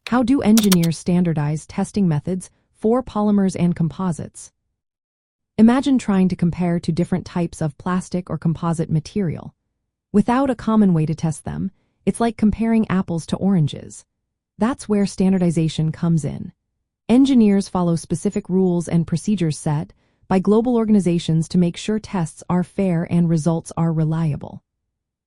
How do engineers standardize testing methods for polymers and composites? Imagine trying to compare two different types of plastic or composite material. Without a common way to test them, it's like comparing apples to oranges. That's where standardization comes in. Engineers follow specific rules and procedures set by global organizations to make sure tests are fair and results are reliable.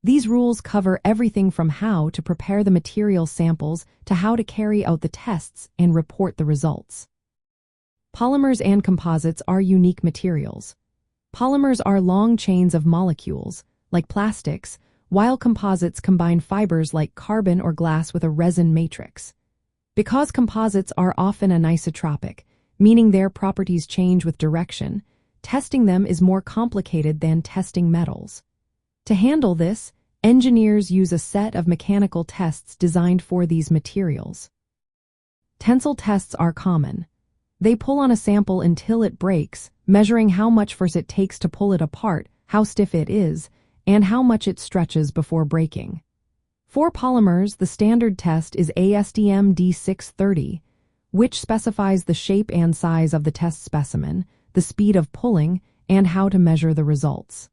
These rules cover everything from how to prepare the material samples to how to carry out the tests and report the results. Polymers and composites are unique materials. Polymers are long chains of molecules, like plastics, while composites combine fibers like carbon or glass with a resin matrix. Because composites are often anisotropic, meaning their properties change with direction, testing them is more complicated than testing metals. To handle this, engineers use a set of mechanical tests designed for these materials. Tensile tests are common. They pull on a sample until it breaks, measuring how much force it takes to pull it apart, how stiff it is, and how much it stretches before breaking. For polymers, the standard test is ASTM D630, which specifies the shape and size of the test specimen, the speed of pulling, and how to measure the results.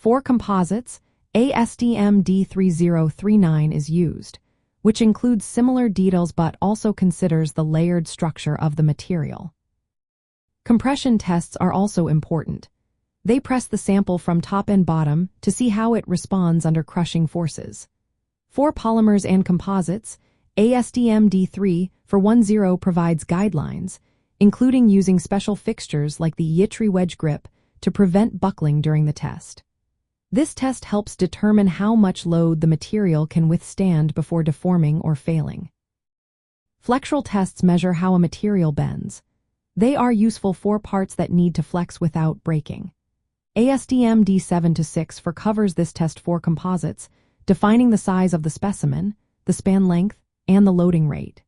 For composites, ASTM D3039 is used, which includes similar details but also considers the layered structure of the material. Compression tests are also important. They press the sample from top and bottom to see how it responds under crushing forces. For polymers and composites, ASTM D340 provides guidelines, including using special fixtures like the Yitri wedge grip to prevent buckling during the test. This test helps determine how much load the material can withstand before deforming or failing. Flexural tests measure how a material bends. They are useful for parts that need to flex without breaking. ASTM D7-6 covers this test for composites, defining the size of the specimen, the span length, and the loading rate.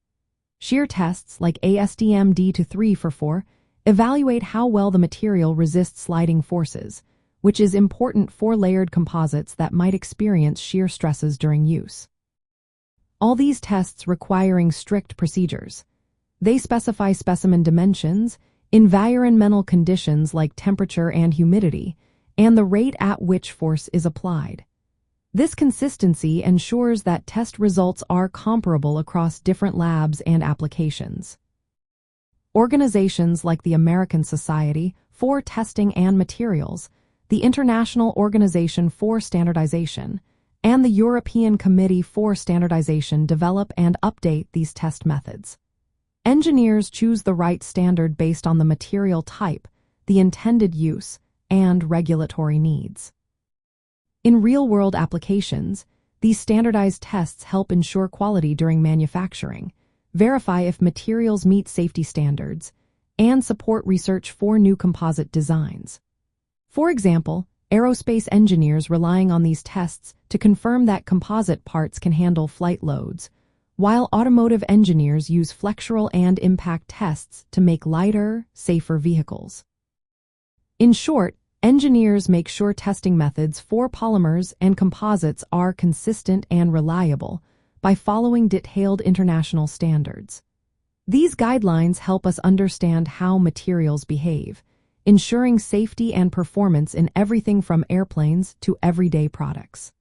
Shear tests, like ASTM D2-3-4, evaluate how well the material resists sliding forces, which is important for layered composites that might experience shear stresses during use. All these tests requiring strict procedures. They specify specimen dimensions, environmental conditions like temperature and humidity, and the rate at which force is applied. This consistency ensures that test results are comparable across different labs and applications. Organizations like the American Society for Testing and Materials, the International Organization for Standardization, and the European Committee for Standardization develop and update these test methods. Engineers choose the right standard based on the material type, the intended use, and regulatory needs. In real-world applications, these standardized tests help ensure quality during manufacturing, verify if materials meet safety standards, and support research for new composite designs. For example, aerospace engineers relying on these tests to confirm that composite parts can handle flight loads, while automotive engineers use flexural and impact tests to make lighter, safer vehicles. In short, engineers make sure testing methods for polymers and composites are consistent and reliable by following detailed international standards. These guidelines help us understand how materials behave, ensuring safety and performance in everything from airplanes to everyday products.